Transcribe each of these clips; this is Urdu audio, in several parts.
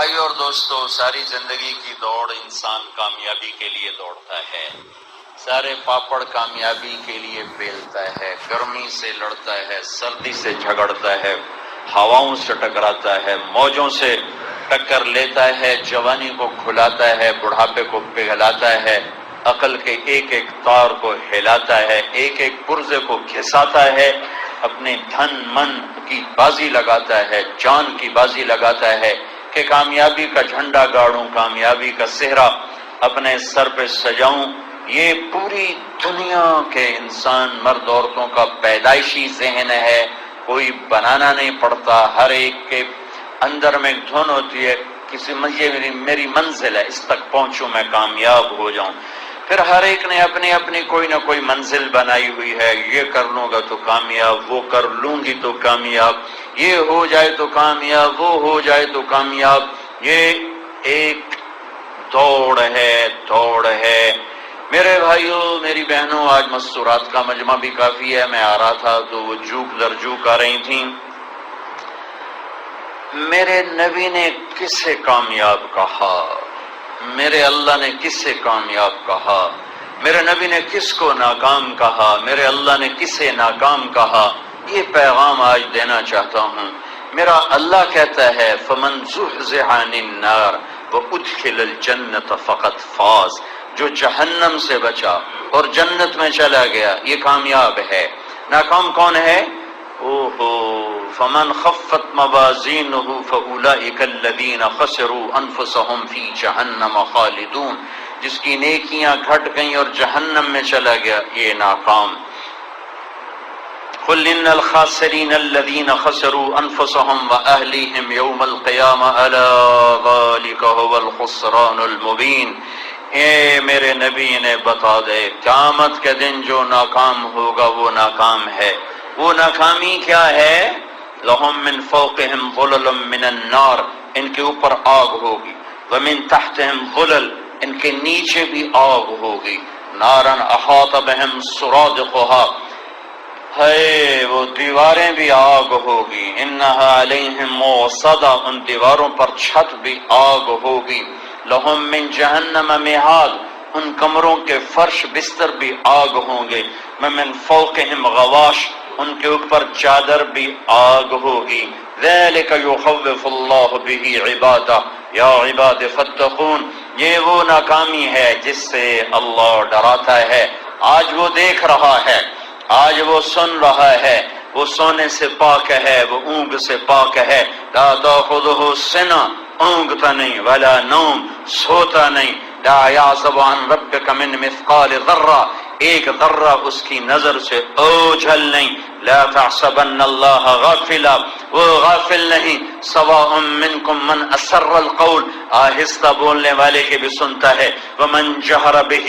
بھائیو اور دوستو، ساری زندگی کی دوڑ انسان کامیابی کے لیے دوڑتا ہے، سارے پاپڑ کامیابی کے لیے بیلتا ہے، گرمی سے لڑتا ہے، سردی سے جھگڑتا ہے، ہواؤں سے ٹکراتا ہے، موجوں سے ٹکر لیتا ہے، جوانی کو کھلاتا ہے، بڑھاپے کو پگھلاتا ہے، عقل کے ایک ایک تار کو ہلاتا ہے، ایک ایک پرزے کو گھساتا ہے، اپنے دھن من کی بازی لگاتا ہے، جان کی بازی لگاتا ہے کہ کامیابی کا جھنڈا گاڑوں، کامیابی کا صحرا اپنے سر پہ سجاؤں۔ یہ پوری دنیا کے انسان مرد عورتوں کا پیدائشی ذہن ہے، کوئی بنانا نہیں پڑتا، ہر ایک کے اندر میں ایک دھن ہوتی ہے، کسی یہ میری منزل ہے، اس تک پہنچوں میں کامیاب ہو جاؤں۔ پھر ہر ایک نے اپنی اپنی کوئی نہ کوئی منزل بنائی ہوئی ہے، یہ کر لوں گا تو کامیاب، وہ کر لوں گی تو کامیاب، یہ ہو جائے تو کامیاب، وہ ہو جائے تو کامیاب۔ یہ ایک دوڑ ہے میرے بھائیوں، میری بہنوں، آج مستورات کا مجمع بھی کافی ہے، میں آ رہا تھا تو وہ جوک در جوک آ رہی تھیں۔ میرے نبی نے کسے کامیاب کہا؟ میرے اللہ نے کسے کامیاب کہا؟ میرے نبی نے کس کو ناکام کہا؟ میرے اللہ نے کسے ناکام کہا؟ یہ پیغام آج دینا چاہتا ہوں۔ میرا اللہ کہتا ہے فَمَنْ زُحْزِحَ عَنِ النَّارِ وَأُدْخِلَ الْجَنَّةَ فَقَدْ فَازَ، جو جہنم سے بچا اور جنت میں چلا گیا یہ کامیاب ہے۔ ناکام کون ہے؟ فَمَنْ خَفَّتْ مَوَازِينُهُ فَأُولَئِكَ الَّذِينَ خَسِرُوا أَنفُسَهُمْ فِي جَهَنَّمَ خَالِدُونَ، جس کی نیکیاں گھٹ گئیں اور جہنم میں چلا گیا یہ ناکام۔ قُلْ إِنَّ الْخَاسِرِينَ الَّذِينَ خَسِرُوا أَنفُسَهُمْ وَأَهْلِيهِمْ يَوْمَ الْقِيَامَةِ أَلَا ذَلِكَ هُوَ الْخُسْرَانُ الْمُبِينُ۔ اے میرے نبی نے بتا دے، قیامت کے دن جو ناکام ہوگا وہ ناکام ہے۔ وہ ناکامی کیا ہے؟ لَهُم مِّن فَوْقِهِمْ ظُلَلٌ مِّنَ النَّارِ، ان کے اوپر آگ ہوگی، وَمِن تَحْتِهِمْ ظُلَلٌ، ان کے نیچے بھی آگ ہوگی، نَارًا أَحَاطَ بِهِمْ سُرَادِقُهَا، ہے وہ دیواریں بھی آگ ہوگی، انہا علیہم موصدہ، ان دیواروں پر چھت بھی آگ ہوگی، لہم من جہنم مہاد، ان کمروں کے فرش بستر بھی آگ ہوں گے، من فوقہم غواش، ان کے اوپر چادر بھی آگ ہوگی۔ ذالک یخوف اللہ بہ عبادہ یا عباد فاتقون، یہ وہ ناکامی ہے جس سے اللہ ڈراتا ہے۔ آج وہ دیکھ رہا ہے، آج وہ سن رہا ہے، وہ سونے سے پاک ہے، وہ اونگ سے پاک ہے۔ لا تأخذہ سنہ، اونگتا نہیں، ولا نوم، سوتا نہیں۔ لا یعزب عن ربک من مثقال ذرہ، ایک ذرہ اس کی نظر سے اوجھل نہیں۔ لا تحسبن اللہ غافلا، وہ غافل نہیں۔ سواء منکم من اسر القول، آہستہ بولنے والے کی بھی سنتا ہے، ومن جہر بہ،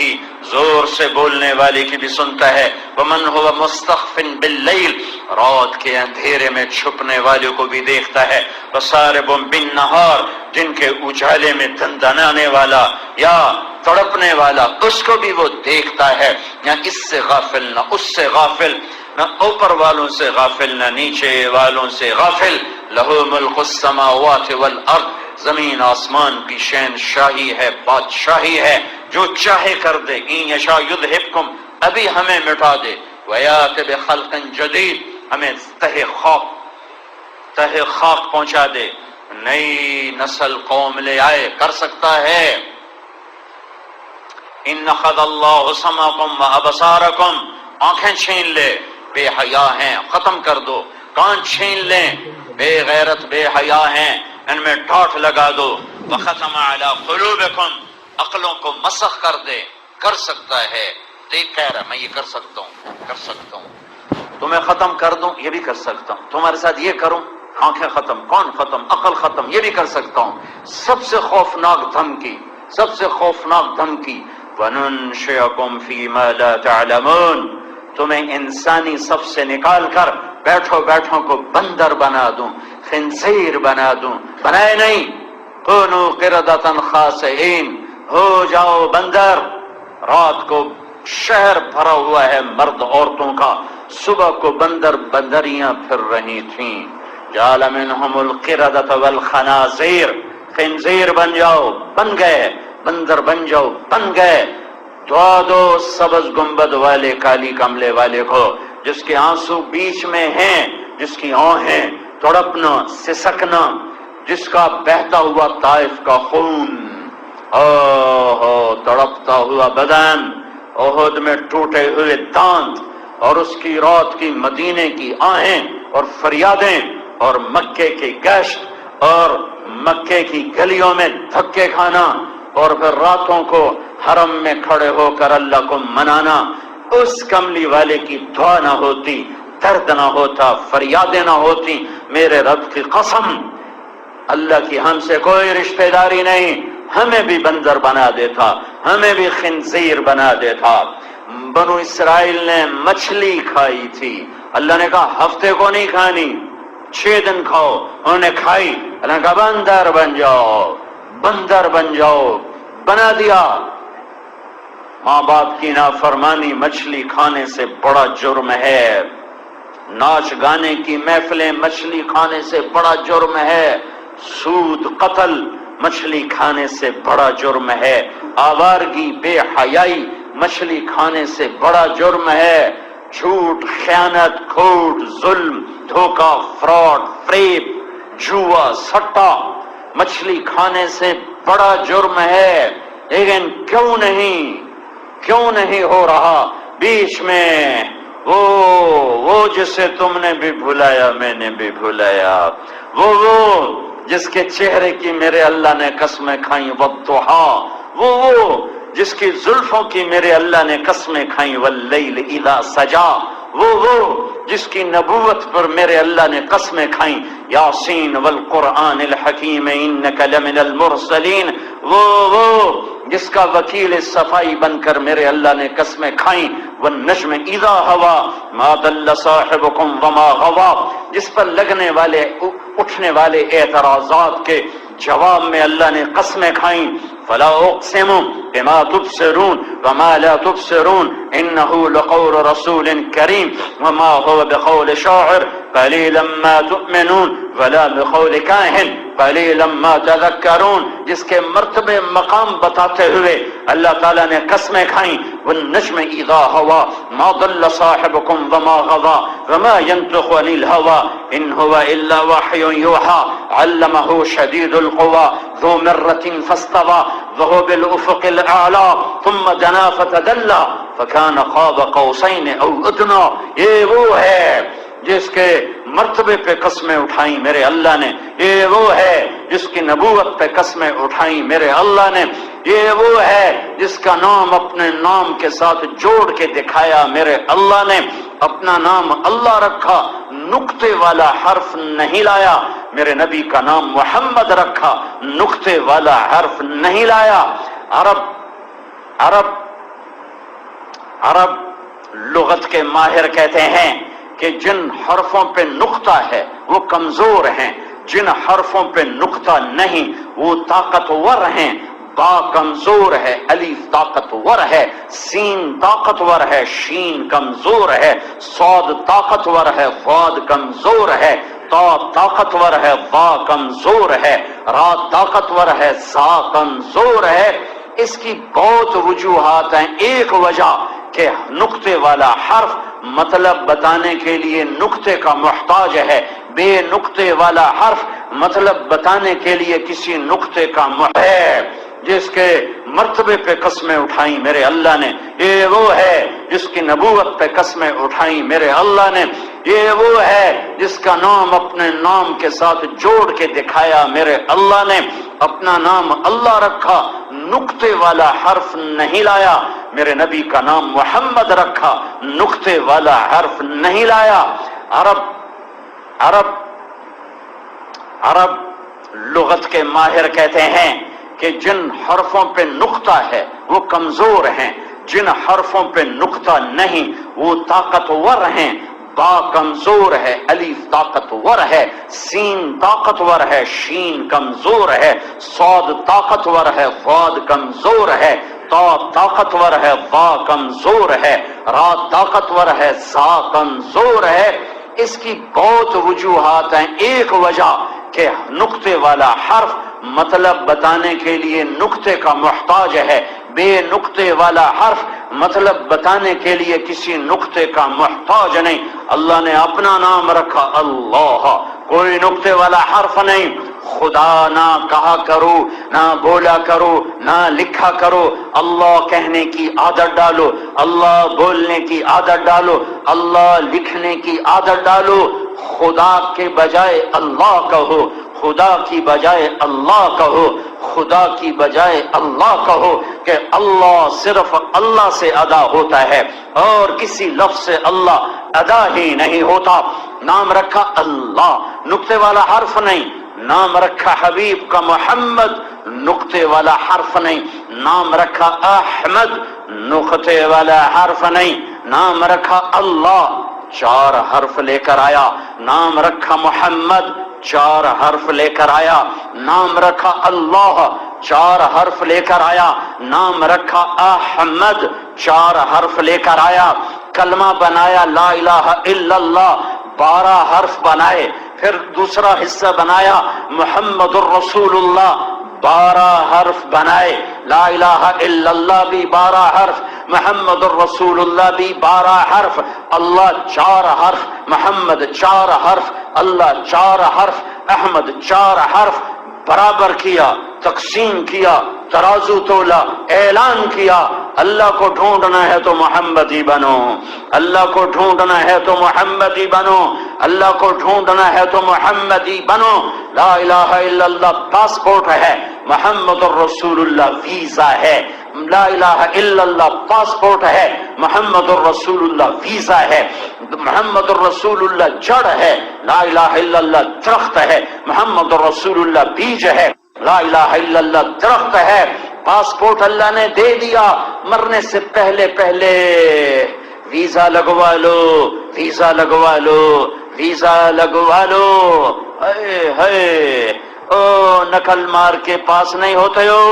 زور سے بولنے والے کی بھی سنتا ہے، ومن هو مستخف باللیل، رات کے اندھیرے میں چھپنے والے کو بھی دیکھتا ہے، وسارب بالنہار، جن کے اجالے میں دندنانے والا یا تڑپنے والا اس کو بھی وہ دیکھتا ہے۔ نہ اس سے غافل نہ اس سے غافل، نہ اوپر والوں سے غافل نہ نیچے والوں سے غافل۔ لہ ملک السماوات والارض، زمین آسمان کی شہنشاہی ہے، بادشاہی ہے، جو چاہے کر دے۔ ان یشاء یذہبکم، ابھی ہمیں مٹا دے، ویات بخلق جدید، ہمیں تہ خاک پہنچا دے، نئی نسل قوم لے آئے، کر سکتا ہے۔ ان اخذ اللہ سمعکم وابصارکم، آنکھیں چھین لے، بے حیا ہیں، ختم کر دو، کان چھین لیں، بے غیرت بے حیا ہیں، ان میں ٹاٹ لگا دو، وختم علی قلوبکم، عقلوں کو مسخ کر دے، کر سکتا ہے۔ دیکھ کہہ رہا میں یہ کر سکتا ہوں، تمہیں ختم کر دوں، یہ بھی کر سکتا ہوں، تمہارے ساتھ یہ کروں، آنکھیں ختم، کون ختم، عقل ختم، یہ بھی کر سکتا ہوں۔ سب سے خوفناک دھمکی، وَنُنْشِئَكُمْ فِي مَا لَا تَعْلَمُونَ، تمہیں انسانی صف سے نکال کر بیٹھوں کو بندر بنا دوں، خنزیر بنا دوں، بنائے نہیں، كُونُوا قِرَدَةً خَاسِئِينَ، ہو جاؤ بندر۔ رات کو شہر بھرا ہوا ہے مرد عورتوں کا، صبح کو بندریاں پھر رہی تھیں۔ جعل منہم القردۃ والخنازیر، خنزیر بن جاؤ، بن گئے، بندر بن جاؤ، بن گئے۔ دعا دو سبز گنبد والے کالی کملے والے کو، جس کے آنسو بیچ میں ہیں، جس کی آنکھیں تڑپنا سسکنا، جس کا بہتا ہوا طائف کا خون، تڑپتا ہوا بدن، احد میں ٹوٹے ہوئے دانت، اور اس کی رات کی مدینے کی آہیں اور فریادیں، اور مکے کی گشت، اور مکے کی گلیوں میں دھکے کھانا، اور پھر راتوں کو حرم میں کھڑے ہو کر اللہ کو منانا۔ اس کملی والے کی دعا نہ ہوتی، درد نہ ہوتا، فریادیں نہ ہوتی، میرے رب کی قسم اللہ کی ہم سے کوئی رشتہ داری نہیں، ہمیں بھی بندر بنا دیتا، ہمیں بھی خنزیر بنا دیتا۔ بنو اسرائیل نے مچھلی کھائی تھی، اللہ نے کہا ہفتے کو نہیں کھانی، 6 دن کھاؤ، انہوں نے کھائی، اللہ نے کہا بندر بن جاؤ، بندر بن جاؤ، بنا دیا۔ ماں باپ کی نافرمانی مچھلی کھانے سے بڑا جرم ہے، ناچ گانے کی محفلیں مچھلی کھانے سے بڑا جرم ہے، سود قتل مچھلی کھانے سے بڑا جرم ہے، آوارگی بے حیائی مچھلی کھانے سے بڑا جرم ہے، جھوٹ خیانت کھوٹ ظلم دھوکہ فراڈ فریب جوا سٹا مچھلی کھانے سے بڑا جرم ہے۔ لیکن کیوں نہیں ہو رہا بیچ میں وہ جسے تم نے بھی بھلایا میں نے بھی بھلایا، وہ جس کے چہرے کی میرے اللہ نے قسمیں کھائیں والضحیٰ، وہ جس کی زلفوں کی میرے اللہ نے قسمیں کھائیں واللیل اذا سجا، وہ جس کی نبوت پر میرے اللہ نے قسمیں کھائیں یاسین والقرآن الحکیم انک لمن المرسلین، وہ جس کا وکیل صفائی بن کر میرے اللہ نے قسمیں کھائیں والنجم اذا ہوا ما ضل صاحبکم وما غوا، جس پر لگنے والے اٹھنے والے اعتراضات کے جواب میں اللہ نے قسمیں کھائیں فلا اقسم بما تبصرون وما لا تبصرون انه لقول رسول کریم وما هو بقول شاعر قلیلا ما تؤمنون ولا بقول کاہن قلیلا ما تذکرون، جس کے مرتبے مقام بتاتے ہوئے اللہ تعالیٰ نے قسمیں کھائیں والنجم اذا ہوا ما ضل صاحبکم وما غوا وما ينطق عن الهوى ان هو الا وحی یوحى علمه شدید القوى ذو مرة فاستوى وهو بالافق الاعلى ثم دنا فتدلى فكان قاب قوسين او ادنى، یہ وہ ہے جس کے مرتبے پہ قسمیں اٹھائیں میرے اللہ نے، یہ وہ ہے جس کی نبوت پہ قسمیں اٹھائیں میرے اللہ نے، یہ وہ ہے جس کا نام اپنے نام کے ساتھ جوڑ کے دکھایا میرے اللہ نے، اپنا نام اللہ رکھا، نقطے والا حرف نہیں لایا، میرے نبی کا نام محمد رکھا، نقطے والا حرف نہیں لایا۔ عرب لغت کے ماہر کہتے ہیں کہ جن حرفوں پہ نقطہ ہے وہ کمزور ہیں، جن حرفوں پہ نقطہ نہیں وہ طاقتور ہیں۔ با کمزور ہے، الف طاقتور ہے، سین طاقتور ہے، شین کمزور ہے، صاد طاقتور ہے، ضاد کمزور ہے، تا طاقتور ہے، وا کمزور ہے، را طاقتور ہے، زا کمزور ہے۔ اس کی بہت وجوہات ہیں، ایک وجہ کہ نقطے والا حرف مطلب بتانے کے لیے نقطے کا محتاج ہے، بے نقطے والا حرف مطلب بتانے کے لیے کسی نقطے کا محتاج ہے۔ جس کے مرتبے پہ قسمیں اٹھائیں میرے اللہ نے، یہ وہ ہے جس کی نبوت پہ قسمیں اٹھائیں میرے اللہ نے، یہ وہ ہے جس کا نام اپنے نام کے ساتھ جوڑ کے دکھایا میرے اللہ نے، اپنا نام اللہ رکھا، نقطے والا حرف نہیں لایا، میرے نبی کا نام محمد رکھا، نقطے والا حرف نہیں لایا۔ عرب لغت کے ماہر کہتے ہیں کہ جن حرفوں پہ نقطہ ہے وہ کمزور ہیں، جن حرفوں پہ نقطہ نہیں وہ طاقتور ہیں۔ با کمزور ہے، الف طاقتور ہے، سین طاقتور ہے، شین کمزور ہے، صاد طاقتور ہے، ضاد کمزور ہے، تا طاقتور ہے، وا کمزور ہے، را طاقتور ہے، زا کمزور ہے۔ اس کی بہت وجوہات ہیں، ایک وجہ کہ نقطے والا حرف مطلب بتانے کے لیے نقطے کا محتاج ہے، بے نقطے والا حرف مطلب بتانے کے لیے کسی نقطے کا محتاج نہیں۔ اللہ نے اپنا نام رکھا اللہ، کوئی نقطے والا حرف نہیں۔ خدا نہ کہا کرو، نہ بولا کرو، نہ لکھا کرو، اللہ کہنے کی عادت ڈالو، اللہ بولنے کی عادت ڈالو، اللہ لکھنے کی عادت ڈالو۔ خدا کے بجائے اللہ کہو، خدا کی بجائے اللہ کہو، خدا کی بجائے اللہ کہو، کہ اللہ صرف اللہ سے ادا ہوتا ہے اور کسی لفظ سے اللہ ادا ہی نہیں ہوتا۔ نام رکھا اللہ، نقطے والا حرف نہیں۔ نام رکھا حبیب کا محمد، نقطے والا حرف نہیں۔ نام رکھا احمد، نقطے والا حرف نہیں۔ نام رکھا اللہ، 4 حرف لے کر آیا۔ نام رکھا محمد، 4 حرف لے کر آیا۔ نام رکھا اللہ، 4 حرف لے کر آیا۔ نام رکھا احمد، 4 حرف لے کر آیا۔ کلمہ بنایا لا الہ الا اللہ، 12 حرف بنائے۔ پھر دوسرا حصہ بنایا محمد الرسول اللہ، 12 حرف بنائے۔ لا الہ الا اللہ بھی 12 حرف، محمد الرسول اللہ بھی 12 حرف، اللہ 4 حرف، محمد 4 حرف، اللہ 4 حرف، احمد 4 حرف۔ برابر کیا، تقسیم کیا، ترازو تولا، اعلان کیا۔ اللہ کو ڈھونڈنا ہے تو محمدی بنو، اللہ کو ڈھونڈنا ہے تو محمدی بنو، اللہ کو ڈھونڈنا ہے تو محمدی بنو۔ لا الہ الا اللہ پاسپورٹ ہے، محمد الرسول اللہ ویزا ہے۔ لا الہ الا اللہ پاسپورٹ ہے، محمد الرسول اللہ ویزا ہے۔ محمد الرسول اللہ جڑ ہے، لا الہ الا اللہ درخت ہے، محمد الرسول اللہ بیج ہے۔ لا الہ الا اللہ درخت ہے، پاسپورٹ اللہ نے دے دیا، مرنے سے پہلے پہلے ویزا لگوا لو، ویزا لگوا لو، ویزا لگوا لو۔ اے او نقل مار کے پاس نہیں ہوتے ہو۔